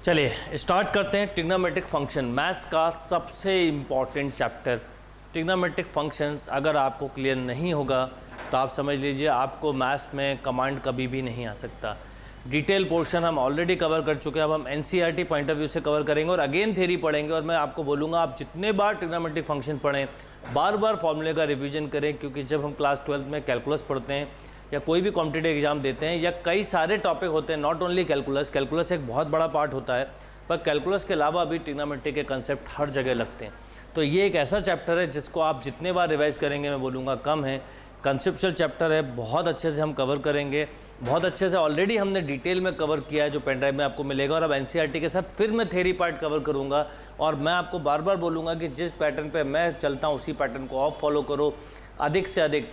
चलिए स्टार्ट करते हैं। ट्रिग्नोमेट्रिक फंक्शन मैथ्स का सबसे इम्पॉर्टेंट चैप्टर। ट्रिग्नोमेट्रिक फंक्शंस अगर आपको क्लियर नहीं होगा तो आप समझ लीजिए आपको मैथ्स में कमांड कभी भी नहीं आ सकता। डिटेल पोर्शन हम ऑलरेडी कवर कर चुके हैं, अब हम एनसीईआरटी पॉइंट ऑफ व्यू से कवर करेंगे और अगेन थ्योरी पढ़ेंगे। और मैं आपको बोलूँगा आप जितने बार ट्रिग्नोमेट्रिक फंक्शन पढ़ें बार बार फॉर्मूले का रिवीजन करें, क्योंकि जब हम क्लास 12 में कैलकुलस पढ़ते हैं या कोई भी कॉम्पिटिटिव एग्जाम देते हैं या कई सारे टॉपिक होते हैं, नॉट ओनली कैलकुलस एक बहुत बड़ा पार्ट होता है, पर कैलकुलस के अलावा भी ट्रिग्नोमेट्री के कंसेप्ट हर जगह लगते हैं। तो ये एक ऐसा चैप्टर है जिसको आप जितने बार रिवाइज करेंगे मैं बोलूँगा कम है। कंसेप्चुअल चैप्टर है, बहुत अच्छे से हम कवर करेंगे, बहुत अच्छे से ऑलरेडी हमने डिटेल में कवर किया है जो पेन ड्राइव में आपको मिलेगा। और अब एनसीईआरटी के साथ फिर मैं थ्योरी पार्ट कवर करूँगा और मैं आपको बार बार बोलूँगा कि जिस पैटर्न पे मैं चलता हूँ उसी पैटर्न को आप फॉलो करो, अधिक से अधिक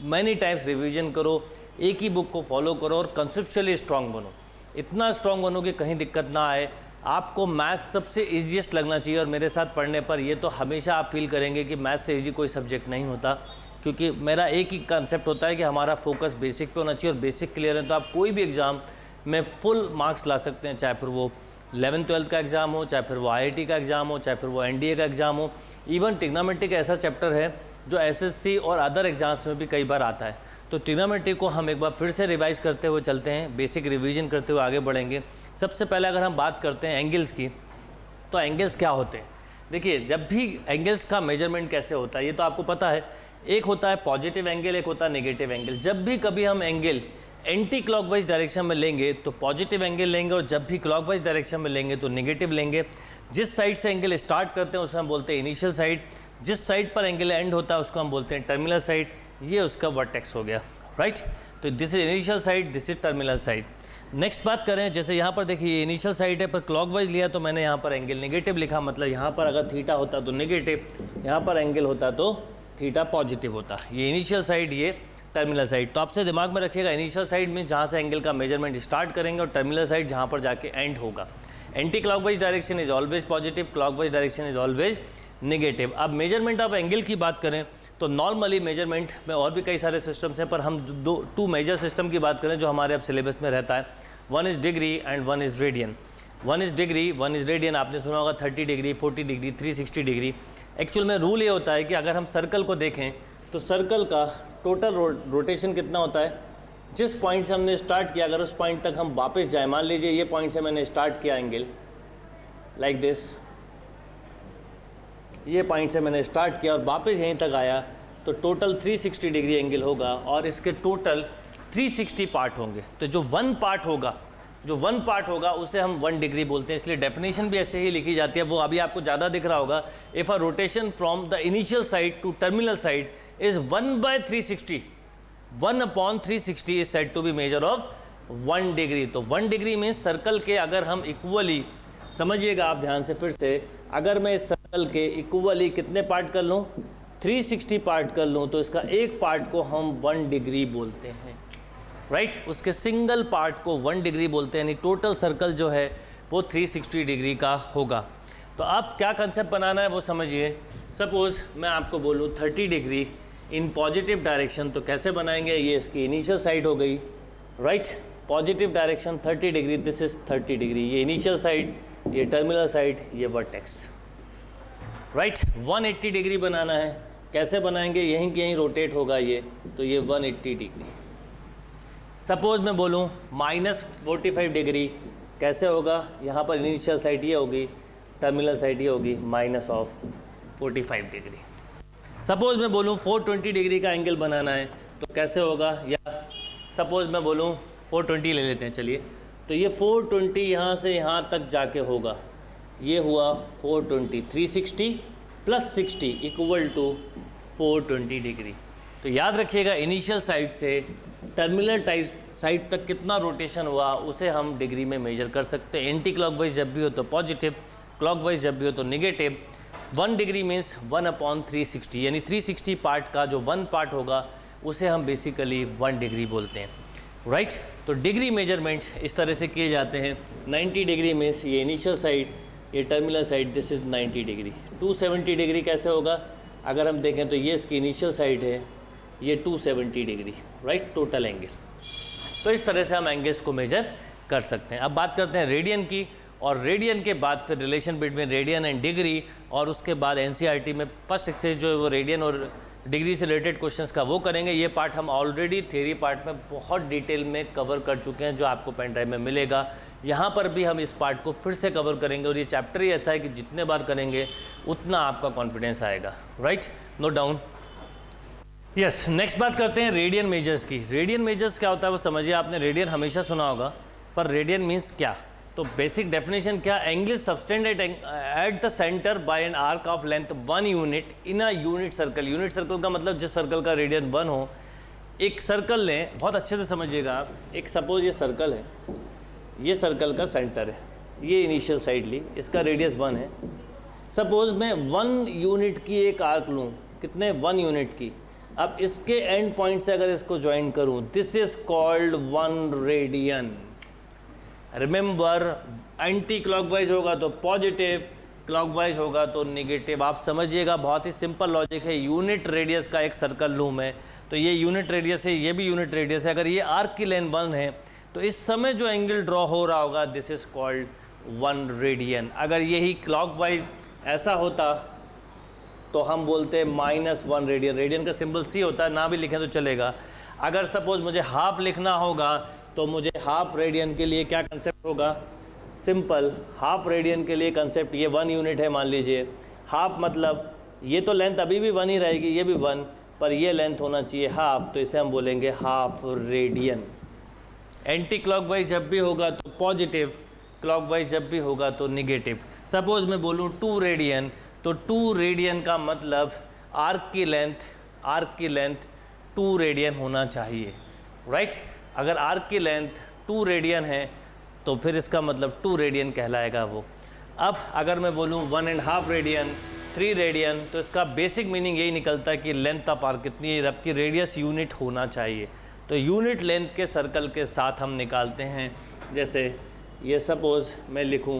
मैनी टाइम्स रिवीजन करो, एक ही बुक को फॉलो करो और कंसेप्चुअली स्ट्रांग बनो। इतना स्ट्रांग बनो कि कहीं दिक्कत ना आए। आपको मैथ्स सबसे ईजीएस्ट लगना चाहिए और मेरे साथ पढ़ने पर ये तो हमेशा आप फील करेंगे कि मैथ्स से ईजी कोई सब्जेक्ट नहीं होता, क्योंकि मेरा एक ही कंसेप्ट होता है कि हमारा फोकस बेसिक पे होना चाहिए और बेसिक क्लियर है तो आप कोई भी एग्ज़ाम में फुल मार्क्स ला सकते हैं, चाहे फिर वो 11th-12th का एग्ज़ाम हो, चाहे फिर वो IIT का एग्ज़ाम हो, चाहे फिर वो NDA का एग्ज़ाम हो। इवन ट्रिग्नोमेट्री का ऐसा चैप्टर है जो SSC और अदर एग्जाम्स में भी कई बार आता है। तो ट्रिग्नोमेट्री को हम एक बार फिर से रिवाइज करते हुए चलते हैं, बेसिक रिवीजन करते हुए आगे बढ़ेंगे। सबसे पहले अगर हम बात करते हैं एंगल्स की, तो एंगल्स क्या होते हैं। देखिए, जब भी एंगल्स का मेजरमेंट कैसे होता है ये तो आपको पता है। एक होता है पॉजिटिव एंगल, एक होता है नेगेटिव एंगल। जब भी कभी हम एंगल एंटी क्लॉकवाइज डायरेक्शन में लेंगे तो पॉजिटिव एंगल लेंगे और जब भी क्लॉकवाइज डायरेक्शन में लेंगे तो नेगेटिव लेंगे। जिस साइड से एंगल स्टार्ट करते हैं उसे हम बोलते हैं इनिशियल साइड, जिस साइड पर एंगल एंड होता है उसको हम बोलते हैं टर्मिनल साइड। ये उसका वर्टेक्स हो गया, राइट। तो this is initial side, this is terminal side. Next बात करें, जैसे यहाँ पर देखिए ये इनिशियल साइड है पर क्लॉकवाइज लिया तो मैंने यहाँ पर एंगल नेगेटिव लिखा, मतलब यहाँ पर अगर थीटा होता तो नेगेटिव, यहाँ पर एंगल होता तो थीटा पॉजिटिव होता। ये इनिशियल साइड, ये टर्मिनल साइड। तो आपसे दिमाग में रखिएगा इनिशियल साइड में जहाँ से एंगल का मेजरमेंट स्टार्ट करेंगे और टर्मिनल साइड जहाँ पर जाके एंड होगा। Anti clockwise direction is always positive, clockwise direction is always negative. अब मेजरमेंट ऑफ एंगल की बात करें तो नॉर्मली मेजरमेंट में और भी कई सारे सिस्टम्स हैं, पर हम टू मेजर सिस्टम की बात करें जो हमारे अब सिलेबस में रहता है। One is degree and one is radian. One is degree, one is radian. आपने सुना होगा 30 डिग्री, 40 डिग्री, 360 डिग्री। एक्चुअल में रूल ये होता है कि अगर हम सर्कल को देखें तो सर्कल का टोटल रोटेशन कितना होता है, जिस पॉइंट से हमने स्टार्ट किया अगर उस पॉइंट तक हम वापस जाएं, मान लीजिए ये पॉइंट से मैंने स्टार्ट किया एंगल लाइक दिस, ये पॉइंट से मैंने स्टार्ट किया और वापस यहीं तक आया तो टोटल 360 डिग्री एंगल होगा और इसके टोटल 360 पार्ट होंगे। तो जो वन पार्ट होगा उसे हम 1 डिग्री बोलते हैं। इसलिए डेफिनेशन भी ऐसे ही लिखी जाती है, वो अभी आपको ज़्यादा दिख रहा होगा। If a rotation from the initial side to terminal side is 1/360, 1/360 is said to be measure of 1 degree. तो 1 डिग्री में सर्कल के अगर हम इक्वली, समझिएगा आप ध्यान से फिर से, अगर मैं इस सर्कल के इक्वली कितने पार्ट कर लूँ, 360 पार्ट कर लूँ, तो इसका एक पार्ट को हम 1 डिग्री बोलते हैं, राइट। उसके सिंगल पार्ट को 1 डिग्री बोलते हैं, यानी टोटल सर्कल जो है वो 360 डिग्री का होगा। तो आप क्या कंसेप्ट बनाना है वो समझिए। सपोज मैं आपको बोलूँ 30 डिग्री इन पॉजिटिव डायरेक्शन, तो कैसे बनाएंगे, ये इसकी इनिशियल साइड हो गई, right. Positive direction 30 degree, this is 30 degree, ये इनिशियल साइड, ये टर्मिनल साइड, ये वर्टेक्स, राइट। 180 डिग्री बनाना है, कैसे बनाएंगे, यहीं की यहीं रोटेट होगा ये, तो ये 180 डिग्री। सपोज मैं बोलूँ -45 डिग्री, कैसे होगा, यहाँ पर इनिशियल साइड ये होगी, टर्मिनल साइड ये होगी, -45 डिग्री। सपोज मैं बोलूँ 420 डिग्री का एंगल बनाना है तो कैसे होगा, या सपोज मैं बोलूँ 420 ले लेते हैं, चलिए। तो ये 420 यहाँ से यहाँ तक जाके होगा, ये हुआ 420, 360 + 60 = 420 डिग्री। तो याद रखिएगा इनिशियल साइड से टर्मिनल साइड तक कितना रोटेशन हुआ उसे हम डिग्री में मेजर कर सकते हैं। एंटी क्लॉकवाइज जब भी हो तो पॉजिटिव, क्लॉकवाइज जब भी हो तो नेगेटिव। 1 डिग्री मीन्स 1/360, यानी 360 पार्ट का जो 1 पार्ट होगा उसे हम बेसिकली 1 डिग्री बोलते हैं, राइट। तो डिग्री मेजरमेंट इस तरह से किए जाते हैं। 90 डिग्री मीन्स ये इनिशियल साइड, ये terminal side, this is 90 degree. 270 degree कैसे होगा, अगर हम देखें तो ये इसकी इनिशियल साइड है, ये 270 डिग्री, राइट, टोटल एंगल। तो इस तरह से हम एंगल्स को मेजर कर सकते हैं। अब बात करते हैं रेडियन की। और रेडियन के बाद फिर relation between radian and degree, और उसके बाद एनसीईआरटी में फर्स्ट एक्सरसाइज जो है वो रेडियन और डिग्री से रिलेटेड क्वेश्चंस का वो करेंगे। ये पार्ट हम ऑलरेडी थ्योरी पार्ट में बहुत डिटेल में कवर कर चुके हैं, जो आपको पेन ड्राइव में मिलेगा। यहाँ पर भी हम इस पार्ट को फिर से कवर करेंगे, और ये चैप्टर ही ऐसा है कि जितने बार करेंगे उतना आपका कॉन्फिडेंस आएगा। Right, note down. Yes, next बात करते हैं रेडियन मेजर्स की। रेडियन मेजर्स क्या होता है वो समझिए। आपने रेडियन हमेशा सुना होगा, पर रेडियन मीन्स क्या? तो बेसिक डेफिनेशन क्या? Angle subtended at the centre by an arc of length 1 unit in a unit circle. Unit circle का मतलब जिस सर्कल का रेडियन 1 हो। एक सर्कल लें, बहुत अच्छे से समझिएगा आप। एक सपोज ये सर्कल है, ये सर्कल का सेंटर है, ये इनिशियल साइड ली, इसका रेडियस 1 है। सपोज मैं 1 यूनिट की एक आर्क लूँ, कितने? 1 यूनिट की। अब इसके एंड पॉइंट से अगर इसको ज्वाइन करूँ, this is called 1 radian. Remember, anti clockwise होगा तो पॉजिटिव, क्लॉकवाइज होगा तो नेगेटिव। आप समझिएगा, बहुत ही सिंपल लॉजिक है। यूनिट रेडियस का एक सर्कल लूँ मैं, तो ये यूनिट रेडियस है, ये भी यूनिट रेडियस है। अगर ये आर्क की लेंथ 1 है तो इस समय जो एंगल ड्रॉ हो रहा होगा, दिस इज कॉल्ड 1 रेडियन। अगर यही क्लॉकवाइज ऐसा होता तो हम बोलते हैं -1 रेडियन। रेडियन का सिंबल सी होता है, ना भी लिखें तो चलेगा। अगर सपोज मुझे हाफ लिखना होगा तो मुझे हाफ रेडियन के लिए क्या कंसेप्ट होगा? सिंपल, हाफ रेडियन के लिए कंसेप्ट, ये 1 यूनिट है मान लीजिए। हाफ मतलब ये तो लेंथ अभी भी 1 ही रहेगी, ये भी 1, पर ये लेंथ होना चाहिए हाफ, तो इसे हम बोलेंगे हाफ रेडियन। एंटी क्लॉकवाइज जब भी होगा तो पॉजिटिव, क्लॉकवाइज जब भी होगा तो निगेटिव। सपोज मैं बोलूँ 2 रेडियन, तो 2 रेडियन का मतलब आर्क की लेंथ 2 रेडियन होना चाहिए। राइट, अगर आर्क की लेंथ 2 रेडियन है तो फिर इसका मतलब 2 रेडियन कहलाएगा वो। अब अगर मैं बोलूँ 1.5 रेडियन, 3 रेडियन, तो इसका बेसिक मीनिंग यही निकलता है कि लेंथ ऑफ आर्क कितनी है, जबकि रेडियस यूनिट होना चाहिए। तो यूनिट लेंथ के सर्कल के साथ हम निकालते हैं। जैसे ये सपोज़ मैं लिखूँ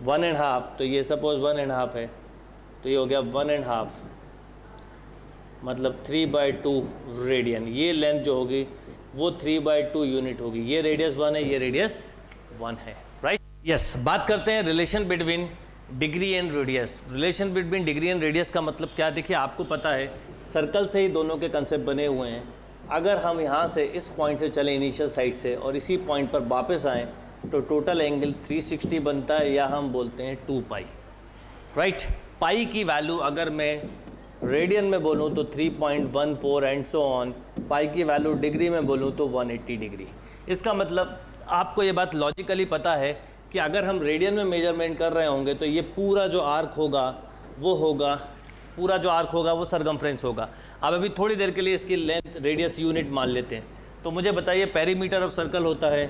1.5, तो ये सपोज़ 1.5 है, तो ये हो गया 1.5 मतलब 3/2 रेडियन। ये लेंथ जो होगी वो 3/2 यूनिट होगी। ये रेडियस 1 है, ये रेडियस 1 है। Right, yes. बात करते हैं relation between degree and radius. Relation between degree and radius का मतलब क्या? देखिए, आपको पता है सर्कल से ही दोनों के कंसेप्ट बने हुए हैं। अगर हम यहाँ से इस पॉइंट से चलें इनिशियल साइड से और इसी पॉइंट पर वापस आएँ तो टोटल एंगल 360 बनता है, या हम बोलते हैं 2 पाई। राइट, पाई की वैल्यू अगर मैं रेडियन में बोलूँ तो 3.14 एंड सो ऑन। पाई की वैल्यू डिग्री में बोलूँ तो 180 डिग्री। इसका मतलब आपको ये बात लॉजिकली पता है कि अगर हम रेडियन में मेजरमेंट कर रहे होंगे तो ये पूरा जो आर्क होगा वो सरकमफ्रेंस होगा। अब अभी थोड़ी देर के लिए इसकी लेंथ रेडियस यूनिट मान लेते हैं। तो मुझे बताइए, पेरीमीटर ऑफ सर्कल होता है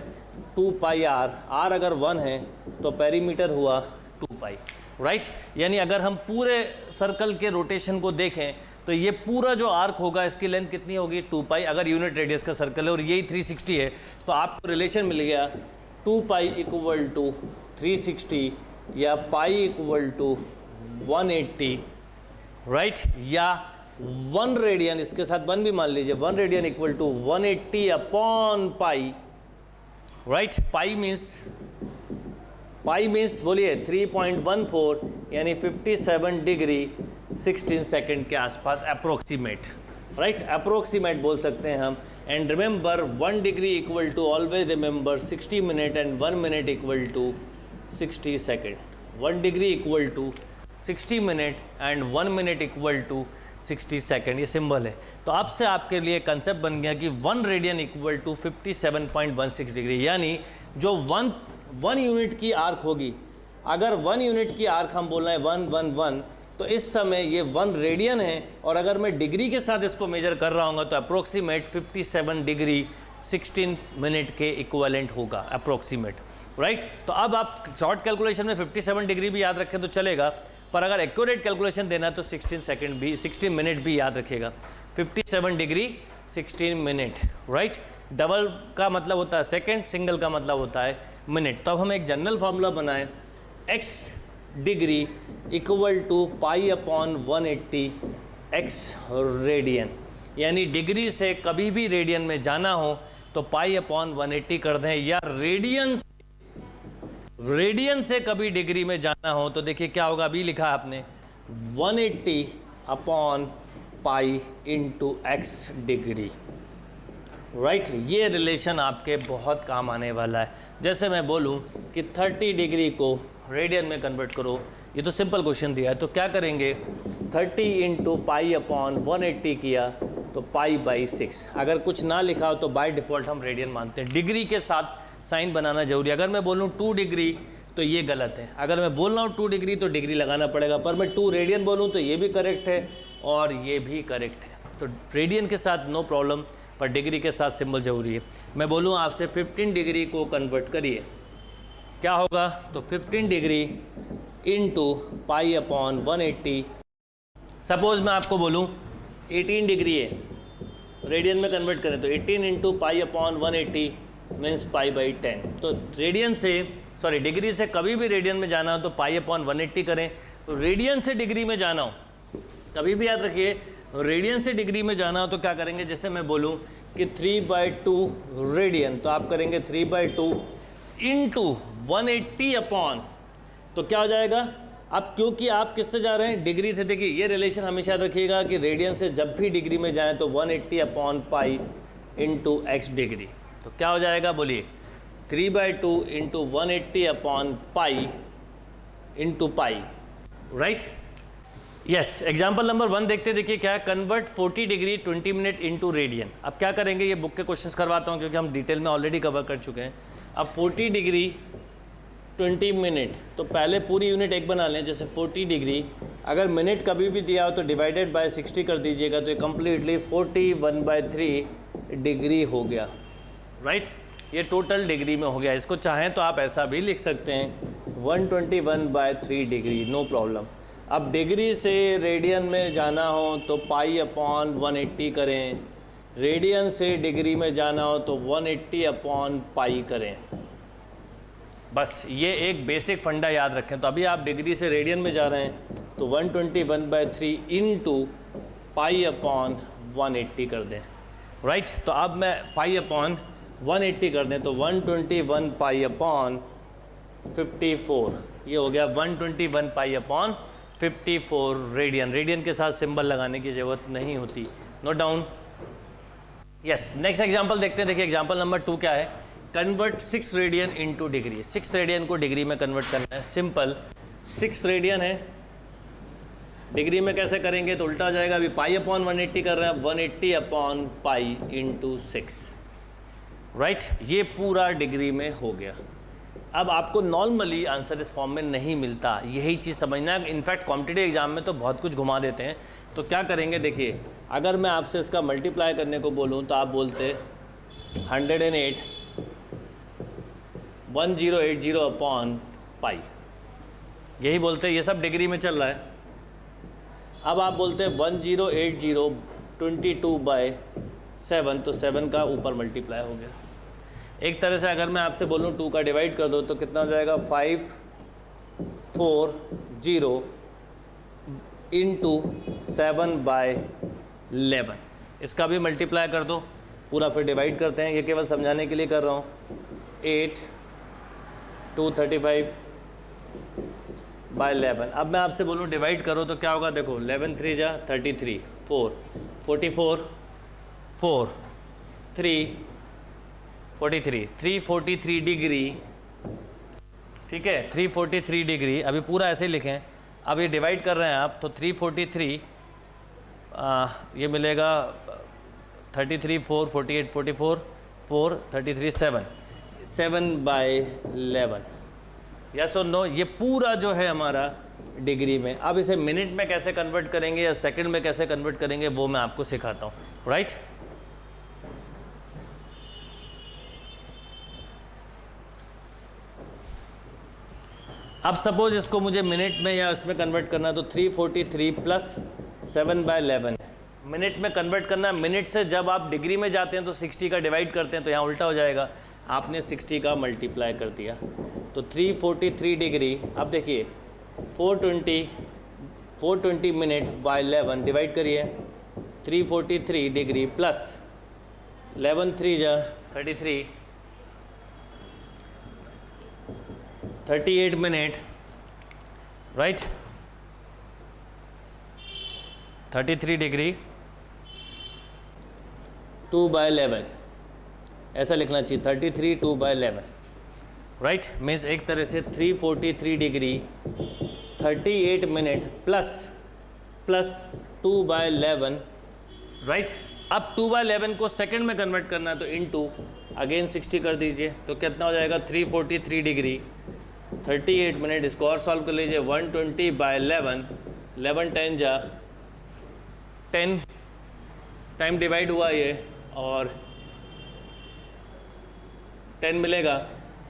2 पाई आर। आर अगर 1 है तो पेरीमीटर हुआ 2 पाई। राइट, यानी अगर हम पूरे सर्कल के रोटेशन को देखें तो ये पूरा जो आर्क होगा इसकी लेंथ कितनी होगी? 2 पाई। अगर यूनिट रेडियस का सर्कल है और यही 360 है तो आपको रिलेशन मिल गया 2 पाई इक्वल टू 360 या पाई इक्वल टू 180। राइट, या 1 रेडियन, इसके साथ 1 भी मान लीजिए, 1 radian equal to 180 upon pi. Right, pi means बोलिए 3.14 यानी 57 डिग्री 16 सेकेंड के आसपास अप्रोक्सीमेट। राइट, अप्रोक्सीमेट बोल सकते हैं हम। And remember 1 degree equal to, always remember 60 minute and 1 minute equal to 60 second. 1 degree equal to 60 minute and 1 minute equal to 60 second, ये symbol है। तो अब से आपके लिए कंसेप्ट बन गया कि 1 रेडियन इक्वल टू 57.16 डिग्री, यानी जो 1 यूनिट की आर्क होगी। अगर 1 यूनिट की आर्क हम बोल रहे हैं 111, तो इस समय ये 1 रेडियन है, और अगर मैं डिग्री के साथ इसको मेजर कर रहा हूँ तो अप्रोक्सीमेट 57 डिग्री 16 मिनट के इक्वलेंट होगा अप्रोक्सीमेट। राइट, तो अब आप शॉर्ट कैलकुलेशन में 57 डिग्री भी याद रखें तो चलेगा, पर अगर एक्यूरेट कैलकुलेशन देना तो 16 मिनट भी याद रखेगा। 57 डिग्री 16 मिनट। राइट, डबल का मतलब होता है सेकेंड, सिंगल का मतलब होता है मिनट। तो अब हम एक जनरल फार्मूला बनाएं, x degree equal to pi upon 180 x radian. यानी डिग्री से कभी भी रेडियन में जाना हो तो पाई अपॉन 180 कर दें, या रेडियन रेडियन से कभी डिग्री में जाना हो तो देखिए क्या होगा, अभी लिखा आपने 180 upon pi into x degree, right. ये रिलेशन आपके बहुत काम आने वाला है। जैसे मैं बोलूं कि 30 डिग्री को रेडियन में कन्वर्ट करो, ये तो सिंपल क्वेश्चन दिया है, तो क्या करेंगे 30 इंटू पाई अपॉन 180 किया तो पाई बाई 6। अगर कुछ ना लिखा हो तो बाय डिफ़ॉल्ट हम रेडियन मानते हैं। डिग्री के साथ साइन बनाना जरूरी है। अगर मैं बोलूँ 2 डिग्री तो ये गलत है, अगर मैं बोल रहा हूँ 2 डिग्री तो डिग्री लगाना पड़ेगा, पर मैं 2 रेडियन बोलूँ तो ये भी करेक्ट है और ये भी करेक्ट है। तो रेडियन के साथ नो प्रॉब्लम, पर डिग्री के साथ सिंबल जरूरी है। मैं बोलूँ आपसे 15 डिग्री को कन्वर्ट करिए, क्या होगा, तो 15 degree into pi upon 180। Suppose मैं आपको बोलूँ 18 डिग्री है, रेडियन में कन्वर्ट करें तो 18 into pi upon 180 means pi by 10। तो रेडियन से सॉरी डिग्री से कभी भी रेडियन में जाना हो तो पाई अपॉन 180 करें। तो रेडियन से डिग्री में जाना हो, कभी भी याद रखिए रेडियन से डिग्री में जाना हो तो क्या करेंगे, जैसे मैं बोलूँ कि 3/2 रेडियन तो आप करेंगे 3/2 इंटू 180 अपॉन, तो क्या हो जाएगा। अब क्योंकि आप किससे जा रहे हैं, डिग्री से, देखिए ये रिलेशन हमेशा याद रखिएगा कि रेडियन से जब भी डिग्री में जाएं तो 180 upon pi into x degree, तो क्या हो जाएगा बोलिए 3/2 into 180 upon pi into pi, right. Yes, example number 1 देखते देखिए क्या है, convert 40 degree 20 minute into radian. अब क्या करेंगे, ये बुक के क्वेश्चंस करवाता हूँ क्योंकि हम डिटेल में ऑलरेडी कवर कर चुके हैं। अब 40 डिग्री 20 मिनट, तो पहले पूरी यूनिट एक बना लें, जैसे 40 डिग्री, अगर मिनट कभी भी दिया हो तो डिवाइडेड बाय 60 कर दीजिएगा, तो ये कम्प्लीटली 41/3 डिग्री हो गया, राइट। ये टोटल डिग्री में हो गया। इसको चाहें तो आप ऐसा भी लिख सकते हैं 121/3 डिग्री, नो प्रॉब्लम। अब डिग्री से रेडियन में जाना हो तो पाई अपॉन 180 करें, रेडियन से डिग्री में जाना हो तो 180 अपॉन पाई करें। बस ये एक बेसिक फंडा याद रखें। तो अभी आप डिग्री से रेडियन में जा रहे हैं तो 121/3 इंटू पाई अपॉन 180 कर दें, राइट। तो अब मैं पाई अपॉन 180 कर दें तो 121 पाई अपॉन 54, ये हो गया 121 पाई अपॉन 54 रेडियन। रेडियन के साथ सिंबल लगाने की ज़रूरत नहीं होती, note down. Yes, next example देखते हैं। देखिए एग्जांपल नंबर 2 क्या है, convert 6 radian into degree. 6 radian को डिग्री में कन्वर्ट करना है, सिंपल। 6 रेडियन है, डिग्री में कैसे करेंगे तो उल्टा हो जाएगा। अभी पाई अपॉन 180 कर रहे हैं, 180 अपॉन पाई इंटू 6, राइट। ये पूरा डिग्री में हो गया। अब आपको नॉर्मली आंसर इस फॉर्म में नहीं मिलता, यही चीज़ समझना है। इनफैक्ट कॉम्पिटिटिव एग्जाम में तो बहुत कुछ घुमा देते हैं। तो क्या करेंगे, देखिए अगर मैं आपसे इसका मल्टीप्लाई करने को बोलूँ तो आप बोलते 108 1080 अपॉन पाई, यही बोलते हैं। ये सब डिग्री में चल रहा है। अब आप बोलते हैं 1080 22/7, तो 7 का ऊपर मल्टीप्लाई हो गया। एक तरह से अगर मैं आपसे बोलूँ 2 का डिवाइड कर दो तो कितना हो जाएगा 540 इंटू 7/11। इसका भी मल्टीप्लाई कर दो, पूरा फिर डिवाइड करते हैं। ये केवल समझाने के लिए कर रहा हूँ। 8 235/11। अब मैं आपसे बोलूँ डिवाइड करो तो क्या होगा, देखो 11 3 जा 33, 4 44 4 3 43 343 डिग्री, ठीक है 343 डिग्री। अभी पूरा ऐसे लिखें। अब ये डिवाइड कर रहे हैं आप तो 343 ये मिलेगा 33 4 48 44 4 33 7/11। यस और नो, ये पूरा जो है हमारा डिग्री में। अब इसे मिनट में कैसे कन्वर्ट करेंगे या सेकंड में कैसे कन्वर्ट करेंगे वो मैं आपको सिखाता हूँ, राइट। अब सपोज इसको मुझे मिनट में या इसमें कन्वर्ट करना है तो 343 प्लस 7/11 मिनट में कन्वर्ट करना। मिनट से जब आप डिग्री में जाते हैं तो 60 का डिवाइड करते हैं, तो यहाँ उल्टा हो जाएगा। आपने 60 का मल्टीप्लाई कर दिया तो 343 डिग्री। अब देखिए 420 मिनट बाय 11 डिवाइड करिए, 343 डिग्री प्लस 11 3 जा 33 38 मिनट, राइट, 33 डिग्री 2/11, ऐसा लिखना चाहिए 33 2/11, राइट, मीन्स एक तरह से 343 डिग्री 38 मिनट प्लस 2/11, राइट। अब 2/11 को सेकंड में कन्वर्ट करना है तो इनटू अगेन 60 कर दीजिए, तो कितना हो जाएगा 343 डिग्री 38 मिनट। इसको और सॉल्व कर लीजिए, 120/11, 11 10 जा 10, टाइम डिवाइड हुआ ये और 10 मिलेगा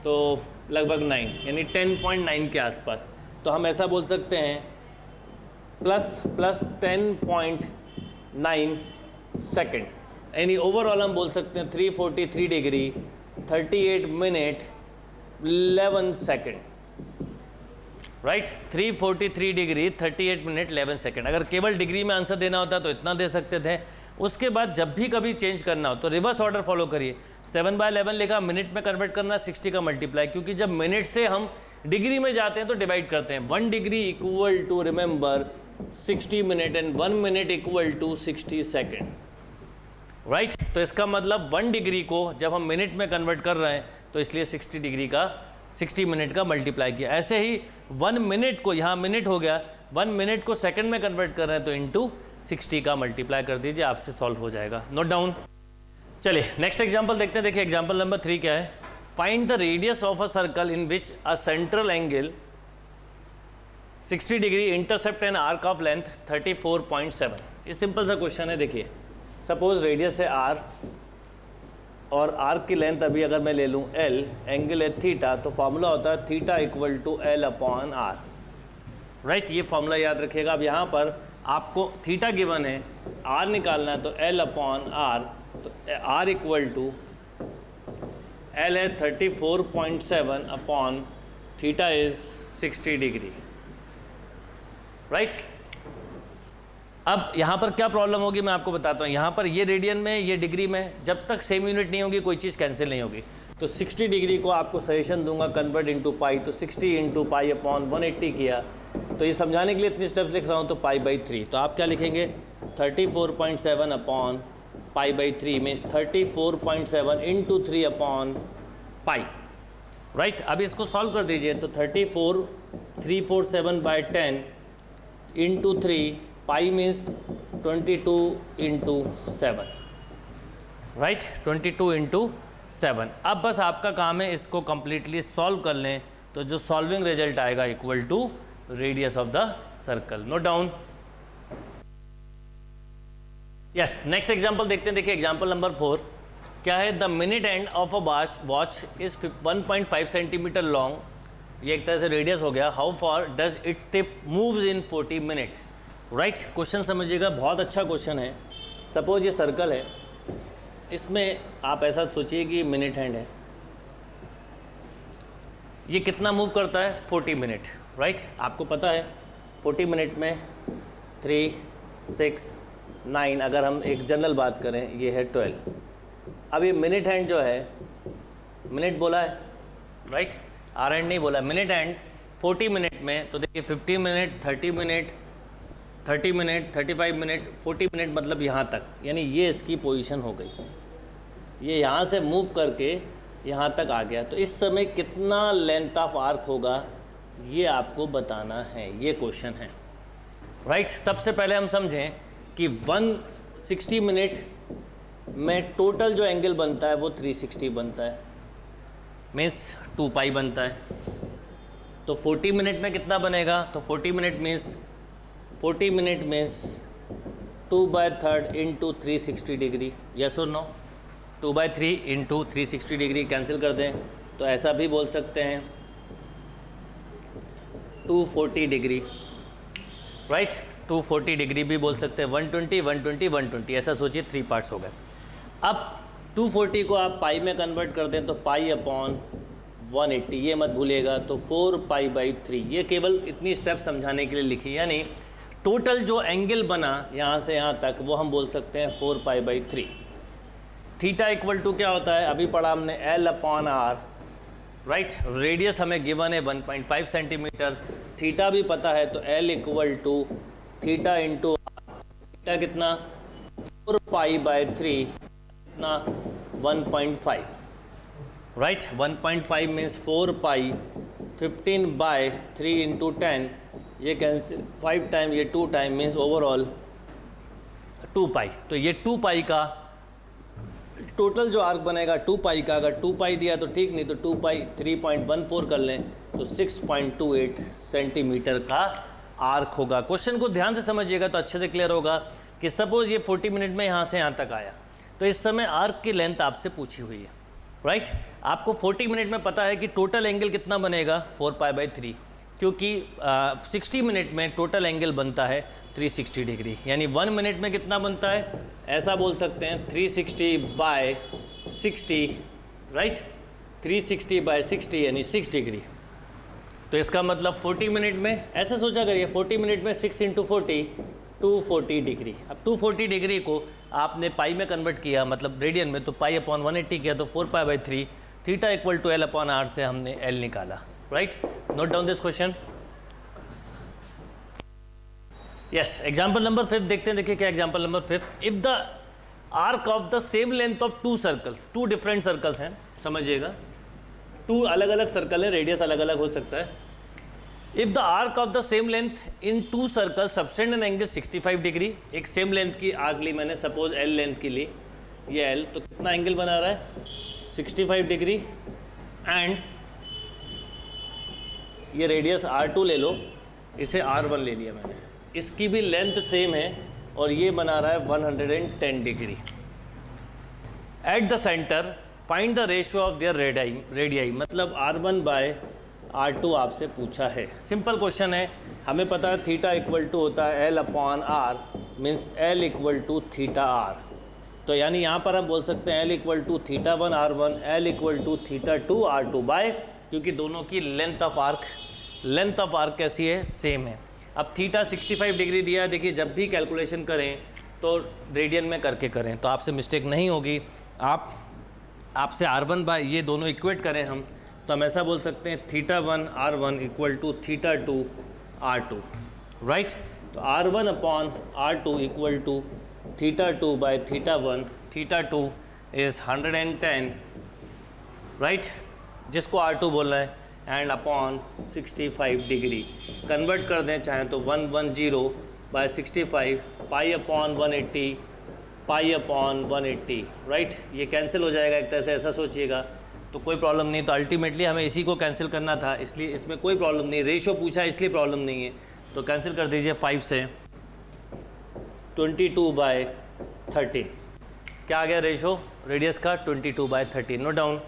तो लगभग 9, यानी 10.9 के आसपास। तो हम ऐसा बोल सकते हैं प्लस 10.9 सेकेंड, यानी ओवरऑल हम बोल सकते हैं 343 degree 38 minute 11 second, right, 343 degree 38 minute 11 second. अगर केवल डिग्री में आंसर देना होता तो इतना दे सकते थे। उसके बाद जब भी कभी चेंज करना हो तो रिवर्स ऑर्डर फॉलो करिए। 7/11 लिखा, मिनट में कन्वर्ट करना, 60 का मल्टीप्लाई, क्योंकि जब मिनट से हम डिग्री में जाते हैं तो डिवाइड करते हैं। 1 degree equal to, remember, 60 minute and 1 minute equal to 60 second, right. तो इसका मतलब 1 डिग्री को जब हम मिनट में कन्वर्ट कर रहे हैं तो इसलिए 60 मिनट का मल्टीप्लाई किया। ऐसे ही 1 मिनट को, यहाँ मिनट हो गया, 1 मिनट को सेकंड में कन्वर्ट कर रहे हैं तो इनटू 60 का मल्टीप्लाई कर दीजिए, आपसे सॉल्व हो जाएगा। Note down. चलिए नेक्स्ट एग्जांपल देखते हैं। देखिए एग्जांपल नंबर 3 क्या है, find the radius of a circle in which a central angle 60 degree intercept an arc of length 34.7। ये सिंपल सा क्वेश्चन है। देखिए सपोज रेडियस है r और आर्क की लेंथ अभी अगर मैं ले लूँ l, एंगल है थीटा, तो फार्मूला होता है theta equal to L/R, right. ये फार्मूला याद रखिएगा। अब यहाँ पर आपको थीटा गिवन है, r निकालना है तो L/R, तो r इक्वल टू L है 34.7 upon theta is 60 degree, right. अब यहाँ पर क्या प्रॉब्लम होगी मैं आपको बताता हूँ। यहाँ पर ये रेडियन में, ये डिग्री में, जब तक सेम यूनिट नहीं होगी कोई चीज़ कैंसिल नहीं होगी। तो 60 डिग्री को आपको सजेशन दूंगा कन्वर्ट इनटू पाई, तो 60 इंटू पाई अपॉन 180 किया। तो ये समझाने के लिए इतनी स्टेप्स लिख रहा हूँ, तो पाई/3। तो आप क्या लिखेंगे 34.7 अपॉन पाई/3 means 34.7 into 3 upon pi, right. अब इसको सॉल्व कर दीजिए तो 347/10 into 3 pi means 22 into 7, right, 22 into 7। अब बस आपका काम है इसको कंप्लीटली सॉल्व कर लें, तो जो सॉल्विंग रिजल्ट आएगा equal to radius of the circle. Note down. Yes, next example देखते हैं। देखिए एग्जांपल नंबर 4 क्या है, the minute hand of a watch is 1.5 centimetre long, ये एक तरह से रेडियस हो गया। How far does it tip moves in 40 minute, right. Question समझिएगा, बहुत अच्छा क्वेश्चन है। सपोज ये सर्कल है, इसमें आप ऐसा सोचिए कि मिनट हैंड है, ये कितना मूव करता है 40 मिनट, राइट। आपको पता है 40 मिनट में 3, 6, 9, अगर हम एक जनरल बात करें ये है 12। अब ये मिनट हैंड जो है, मिनट बोला है, राइट, आर हैंड नहीं बोला, मिनट हैंड 40 मिनट में। तो देखिए 50 minute, 30 minute, 30 minute, 35 minute, 40 minute, मतलब यहाँ तक, यानी ये इसकी पोजीशन हो गई। ये यहाँ से मूव करके यहाँ तक आ गया, तो इस समय कितना लेंथ ऑफ आर्क होगा ये आपको बताना है, ये क्वेश्चन है, राइट। सबसे पहले हम समझें कि 160 मिनट में टोटल जो एंगल बनता है वो 360 बनता है, मीन्स 2 पाई बनता है। तो 40 मिनट में कितना बनेगा, तो 40 minute means 2/3 into 360 degree, yes और नो। 2/3 इंटू 360 डिग्री कैंसिल कर दें तो ऐसा भी बोल सकते हैं 240 डिग्री, राइट, 240 डिग्री भी बोल सकते हैं। 120, 120, 120, ऐसा सोचिए 3 पार्ट्स हो गए। अब 240 को आप पाई में कन्वर्ट कर दें तो पाई अपॉन 180, ये मत भूलिएगा, तो 4 पाई/3। ये केवल इतनी स्टेप समझाने के लिए लिखी, यानी टोटल जो एंगल बना यहाँ से यहाँ तक वो हम बोल सकते हैं 4 पाई/3। थीटा इक्वल टू क्या होता है, अभी पढ़ा हमने L/R, राइट। रेडियस हमें गिवन है 1.5 सेंटीमीटर, थीटा भी पता है, तो L equal to theta into theta कितना 4π/3 कितना 1.5, राइट। 1.5 मीन्स 4π, 15/3 इंटू 10, ये कैंसिल 5 टाइम, ये 2 टाइम मीन्स ओवरऑल 2π। तो ये 2π का टोटल जो आर्क बनेगा 2π का, अगर 2π दिया तो ठीक, नहीं तो 2π 3.14 कर लें तो 6.28 सेंटीमीटर का आर्क होगा। क्वेश्चन को ध्यान से समझिएगा तो अच्छे से क्लियर होगा कि सपोज ये 40 मिनट में यहाँ से यहाँ तक आया, तो इस समय आर्क की लेंथ आपसे पूछी हुई है, राइट। आपको 40 मिनट में पता है कि टोटल एंगल कितना बनेगा 4π/3, क्योंकि 60 मिनट में टोटल एंगल बनता है 360 डिग्री, यानी 1 मिनट में कितना बनता है, ऐसा बोल सकते हैं 360/60, राइट। 360/60 यानी 6 डिग्री। तो इसका मतलब 40 मिनट में ऐसा सोचा करिए, 40 मिनट में 6 × 40 240 डिग्री। अब 240 डिग्री को आपने पाई में कन्वर्ट किया, मतलब रेडियन में, तो π/180 किया तो 4π/3, थीटा इक्वल टू L/r से हमने L निकाला, right. Note down this question. Yes, example number 5 देखते हैं। देखिए क्या example number 5, if the arc of the same length of 2 circles, 2 different circles हैं, समझिएगा 2 अलग अलग सर्कल है, रेडियस अलग अलग हो सकता है। If the arc of the same length in 2 circle subtend an angle 65 degree, एक सेम लेंथ की आर्क ली मैंने, सपोज L लेंथ की ली, ये L, तो कितना एंगल बना रहा है 65 डिग्री, एंड ये रेडियस R2 ले लो, इसे R1 ले लिया मैंने, इसकी भी लेंथ सेम है और ये बना रहा है 110 degree. Eight the centre find the ratio of their radii, मतलब R1/R2 आपसे पूछा है। सिंपल क्वेश्चन है, हमें पता है थीटा इक्वल टू होता है L/R, means L equal to theta R। तो यानी यहाँ पर हम बोल सकते हैं L equal to θ1 R1, L equal to θ2 R2 by, क्योंकि दोनों की लेंथ ऑफ आर्क कैसी है, सेम है। अब थीटा 65 डिग्री दिया है, देखिए जब भी कैलकुलेशन करें तो रेडियन में करके करें तो आपसे मिस्टेक नहीं होगी। आपसे R1 ये दोनों इक्वेट करें हम, तो हम ऐसा बोल सकते हैं θ1 R1 equal to θ2 R2, right. तो R1/R2 equal to θ2/θ1, θ2 is 110, right, जिसको R2 बोलना है, एंड अपॉन 65 डिग्री। कन्वर्ट कर दें चाहें तो 110/65, π/180, π/180, राइट। ये कैंसिल हो जाएगा एक तरह से, ऐसा सोचिएगा तो कोई प्रॉब्लम नहीं। तो अल्टीमेटली हमें इसी को कैंसिल करना था, इसलिए इसमें कोई प्रॉब्लम नहीं, रेशो पूछा है इसलिए प्रॉब्लम नहीं है, तो कैंसिल कर दीजिए 5 से 22/13। क्या आ गया रेशो रेडियस का 22/13। Note down.